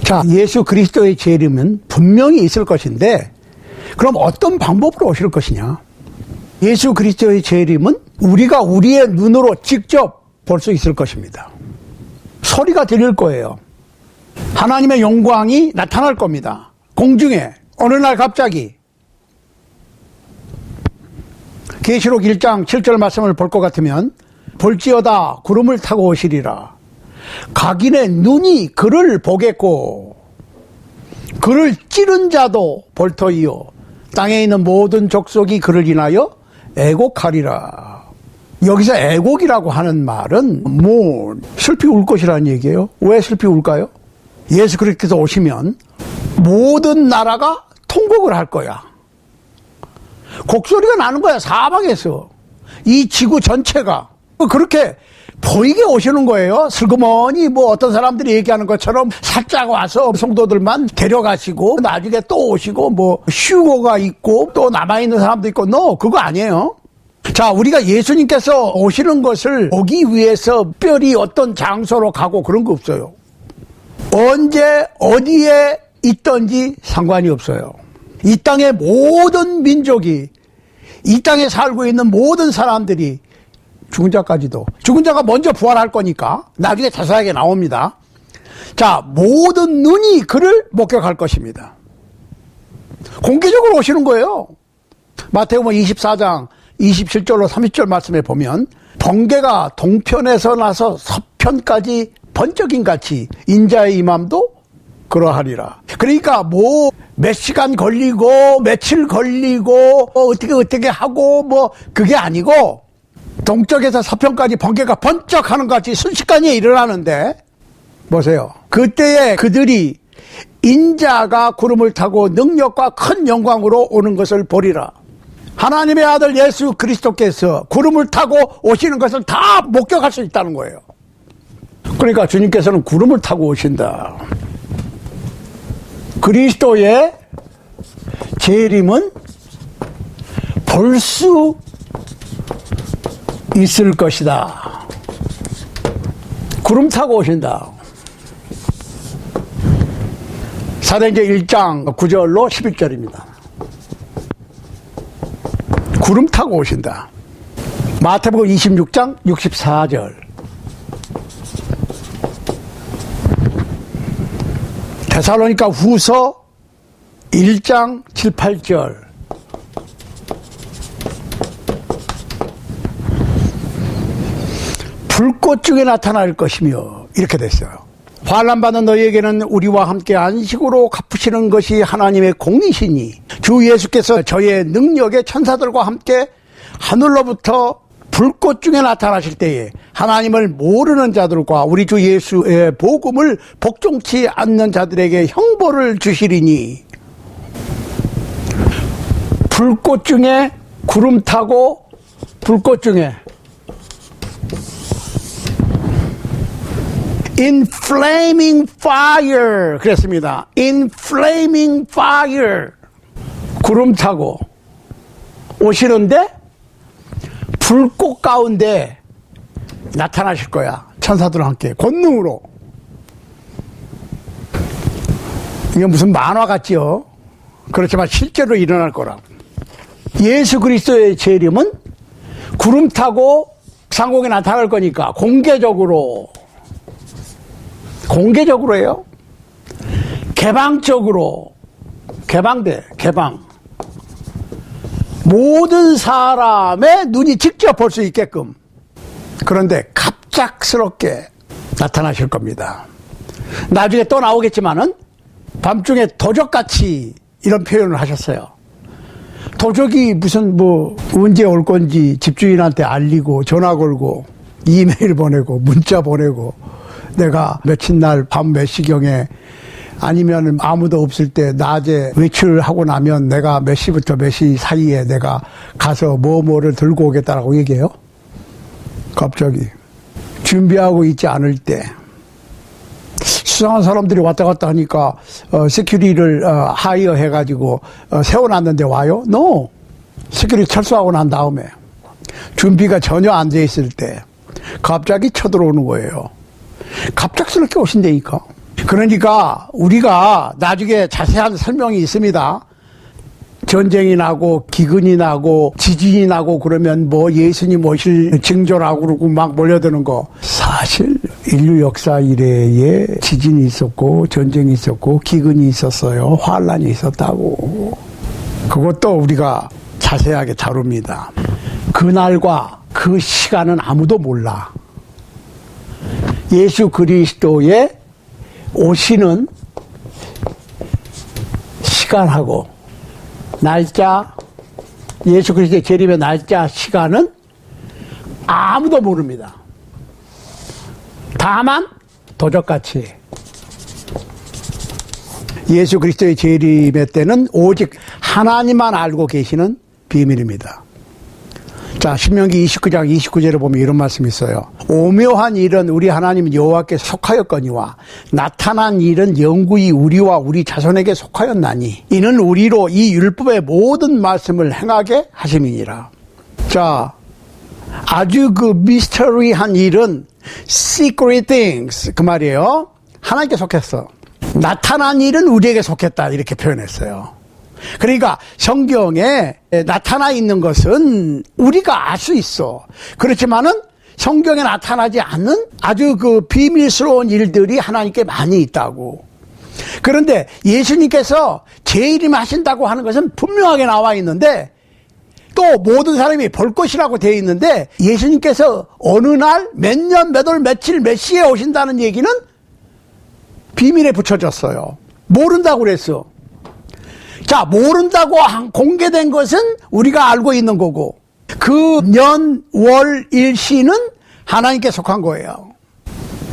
자, 예수 그리스도의 재림은 분명히 있을 것인데 그럼 어떤 방법으로 오실 것이냐? 예수 그리스도의 재림은 우리가 우리의 눈으로 직접 볼 수 있을 것입니다. 소리가 들릴 거예요. 하나님의 영광이 나타날 겁니다. 공중에 어느 날 갑자기. 계시록 1장 7절 말씀을 볼 것 같으면 볼지어다 구름을 타고 오시리라. 각인의 눈이 그를 보겠고 그를 찌른 자도 볼터이요 땅에 있는 모든 족속이 그를 인하여 애곡하리라. 여기서 애곡이라고 하는 말은 뭐 슬피 울 것이라는 얘기예요. 왜 슬피 울까요? 예수 그리스도께서 오시면 모든 나라가 통곡을 할 거야. 곡소리가 나는 거야. 사방에서 이 지구 전체가 그렇게 보이게 오시는 거예요. 슬그머니 뭐 어떤 사람들이 얘기하는 것처럼 살짝 와서 성도들만 데려가시고 나중에 또 오시고 뭐 휴고가 있고 또 남아있는 사람도 있고 그거 아니에요. 자, 우리가 예수님께서 오시는 것을 보기 위해서 특별히 어떤 장소로 가고 그런 거 없어요. 언제 어디에 있든지 상관이 없어요. 이 땅의 모든 민족이, 이 땅에 살고 있는 모든 사람들이, 죽은 자까지도, 죽은 자가 먼저 부활할 거니까 나중에 자세하게 나옵니다. 자, 모든 눈이 그를 목격할 것입니다. 공개적으로 오시는 거예요. 마태복음 24장 27절로 30절 말씀에 보면 번개가 동편에서 나서 서편까지 번쩍임 같이 인자의 임함도 그러하리라. 그러니까 뭐 몇 시간 걸리고 며칠 걸리고 어떻게 하고 뭐 그게 아니고 동쪽에서 서편까지 번개가 번쩍하는 것 같이 순식간에 일어나는데 보세요. 그때에 그들이 인자가 구름을 타고 능력과 큰 영광으로 오는 것을 보리라. 하나님의 아들 예수 그리스도께서 구름을 타고 오시는 것을 다 목격할 수 있다는 거예요. 그러니까 주님께서는 구름을 타고 오신다. 그리스도의 재림은 볼 수 있을 것이다. 구름 타고 오신다. 사도행전 1장 9절로 11절입니다. 구름 타고 오신다. 마태복음 26장 64절. 데살로니가 후서 1장 7, 8절. 불꽃 중에 나타날 것이며 이렇게 됐어요. 환난받는 너희에게는 우리와 함께 안식으로 갚으시는 것이 하나님의 공이시니 주 예수께서 저의 능력의 천사들과 함께 하늘로부터 불꽃 중에 나타나실 때에 하나님을 모르는 자들과 우리 주 예수의 복음을 복종치 않는 자들에게 형벌을 주시리니. 불꽃 중에 구름 타고 불꽃 중에 In flaming fire 그랬습니다. In flaming fire 구름 타고 오시는데 불꽃 가운데 나타나실 거야. 천사들과 함께 권능으로. 이게 무슨 만화 같지요? 그렇지만 실제로 일어날 거라. 예수 그리스도의 재림은 구름 타고 상공에 나타날 거니까 공개적으로예요. 개방. 모든 사람의 눈이 직접 볼 수 있게끔. 그런데 갑작스럽게 나타나실 겁니다. 나중에 또 나오겠지만은 밤중에 도적같이 이런 표현을 하셨어요. 도적이 무슨 뭐 언제 올 건지 집주인한테 알리고 전화 걸고 이메일 보내고 문자 보내고 내가 며칠 날 밤 몇 시경에 아니면 아무도 없을 때 낮에 외출하고 나면 내가 몇 시부터 몇 시 사이에 내가 가서 뭐를 들고 오겠다라고 얘기해요. 갑자기 준비하고 있지 않을 때 수상한 사람들이 왔다 갔다 하니까 세큐리티를 하이어 해가지고 세워놨는데 와요? No. 세큐리티 철수하고 난 다음에 준비가 전혀 안 돼 있을 때 갑자기 쳐들어오는 거예요. 갑작스럽게 오신다니까. 그러니까 우리가 나중에 자세한 설명이 있습니다. 전쟁이 나고 기근이 나고 지진이 나고 그러면 뭐 예수님 오실 징조라고 그러고 막 몰려드는 거. 사실 인류 역사 이래에 지진이 있었고 전쟁이 있었고 기근이 있었어요. 환란이 있었다고. 그것도 우리가 자세하게 다룹니다. 그날과 그 시간은 아무도 몰라. 예수 그리스도의 오시는 시간하고 날짜, 예수 그리스도의 재림의 날짜, 시간은 아무도 모릅니다. 다만 도적같이 예수 그리스도의 재림의 때는 오직 하나님만 알고 계시는 비밀입니다. 자, 신명기 29장 29절에 보면 이런 말씀이 있어요. 오묘한 일은 우리 하나님 여호와께 속하였거니와 나타난 일은 영구히 우리와 우리 자손에게 속하였나니 이는 우리로 이 율법의 모든 말씀을 행하게 하심이니라. 자, 아주 그 미스터리한 일은 secret things 그 말이에요. 하나님께 속했어. 나타난 일은 우리에게 속했다 이렇게 표현했어요. 그러니까 성경에 나타나 있는 것은 우리가 알 수 있어. 그렇지만은 성경에 나타나지 않는 아주 그 비밀스러운 일들이 하나님께 많이 있다고. 그런데 예수님께서 재림하신다고 하는 것은 분명하게 나와 있는데 또 모든 사람이 볼 것이라고 되어 있는데 예수님께서 어느 날 몇 년 몇 월 며칠 몇 시에 오신다는 얘기는 비밀에 붙여졌어요. 모른다고 그랬어. 자, 모른다고 공개된 것은 우리가 알고 있는 거고 그 년, 월, 일시는 하나님께 속한 거예요.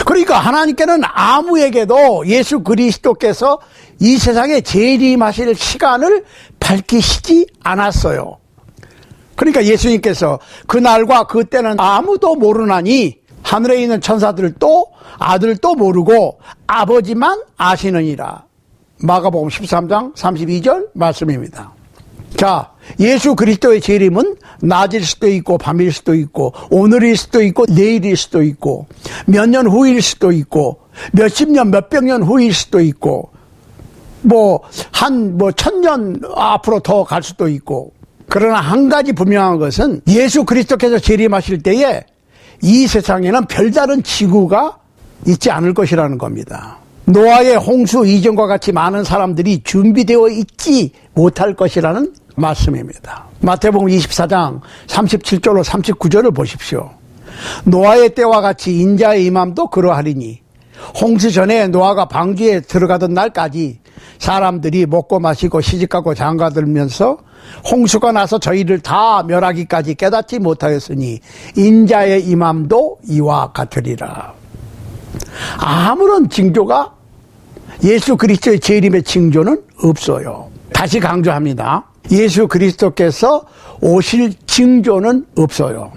그러니까 하나님께는 아무에게도 예수 그리스도께서 이 세상에 재림하실 시간을 밝히시지 않았어요. 그러니까 예수님께서 그날과 그때는 아무도 모르나니 하늘에 있는 천사들도 아들도 모르고 아버지만 아시느니라. 마가복음 13장 32절 말씀입니다. 자, 예수 그리스도의 재림은 낮일 수도 있고 밤일 수도 있고 오늘일 수도 있고 내일일 수도 있고 몇 년 후일 수도 있고 몇십 년 몇백 년 후일 수도 있고 뭐 1000년 앞으로 더 갈 수도 있고. 그러나 한 가지 분명한 것은 예수 그리스도께서 재림하실 때에 이 세상에는 별다른 지구가 있지 않을 것이라는 겁니다. 노아의 홍수 이전과 같이 많은 사람들이 준비되어 있지 못할 것이라는 말씀입니다. 마태복음 24장 37절로 39절을 보십시오. 노아의 때와 같이 인자의 임함도 그러하리니 홍수 전에 노아가 방주에 들어가던 날까지 사람들이 먹고 마시고 시집가고 장가들면서 홍수가 나서 저희를 다 멸하기까지 깨닫지 못하였으니 인자의 임함도 이와 같으리라. 아무런 징조가 예수 그리스도의 재림의 징조는 없어요. 다시 강조합니다. 예수 그리스도께서 오실 징조는 없어요.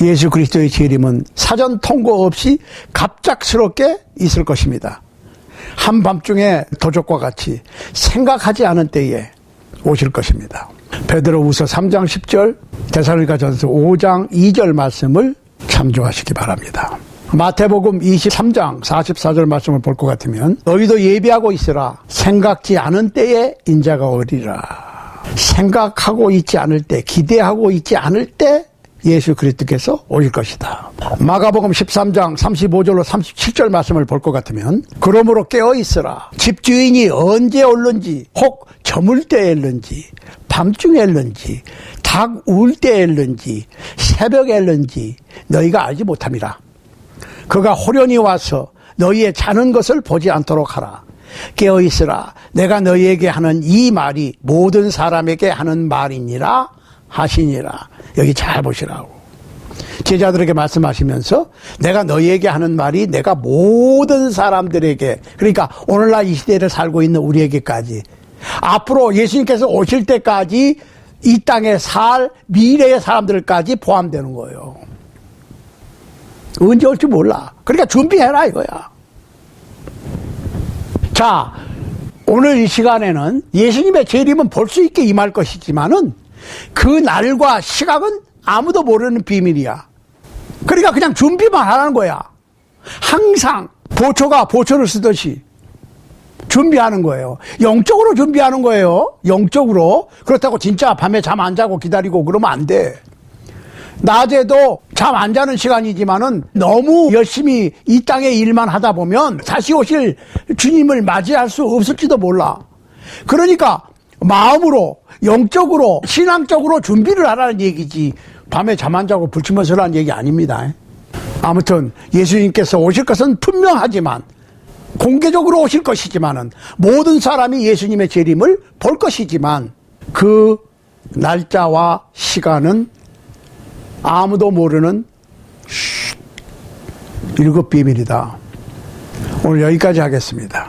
예수 그리스도의 재림은 사전 통고 없이 갑작스럽게 있을 것입니다. 한밤중에 도적과 같이 생각하지 않은 때에 오실 것입니다. 베드로후서 3장 10절, 데살로니가전서 5장 2절 말씀을 참조하시기 바랍니다. 마태복음 23장 44절 말씀을 볼 것 같으면 너희도 예비하고 있으라. 생각지 않은 때에 인자가 오리라. 생각하고 있지 않을 때, 기대하고 있지 않을 때 예수 그리스도께서 오실 것이다. 마가복음 13장 35절로 37절 말씀을 볼 것 같으면 그러므로 깨어 있으라. 집주인이 언제 올는지 혹 저물 때에 올는지 밤중에 올는지 닭 울 때에 올는지 새벽에 올는지 너희가 알지 못함이라. 그가 호련히 와서 너희의 자는 것을 보지 않도록 하라. 깨어 있으라. 내가 너희에게 하는 이 말이 모든 사람에게 하는 말이니라 하시니라. 여기 잘 보시라고. 제자들에게 말씀하시면서 내가 너희에게 하는 말이 내가 모든 사람들에게, 그러니까 오늘날 이 시대를 살고 있는 우리에게까지, 앞으로 예수님께서 오실 때까지 이 땅에 살 미래의 사람들까지 포함되는 거예요. 언제 올지 몰라. 그러니까 준비해라 이거야. 자, 오늘 이 시간에는 예수님의 재림은 볼 수 있게 임할 것이지만은 그 날과 시각은 아무도 모르는 비밀이야. 그러니까 그냥 준비만 하라는 거야. 항상 보초가 보초를 쓰듯이 준비하는 거예요. 영적으로 준비하는 거예요. 영적으로. 그렇다고 진짜 밤에 잠 안 자고 기다리고 그러면 안 돼. 낮에도 잠 안 자는 시간이지만은 너무 열심히 이 땅의 일만 하다 보면 다시 오실 주님을 맞이할 수 없을지도 몰라. 그러니까 마음으로, 영적으로, 신앙적으로 준비를 하라는 얘기지. 밤에 잠 안 자고 불치면서 하라는 얘기 아닙니다. 아무튼 예수님께서 오실 것은 분명하지만, 공개적으로 오실 것이지만은, 모든 사람이 예수님의 재림을 볼 것이지만, 그 날짜와 시간은 아무도 모르는 일곱 비밀이다. 오늘 여기까지 하겠습니다.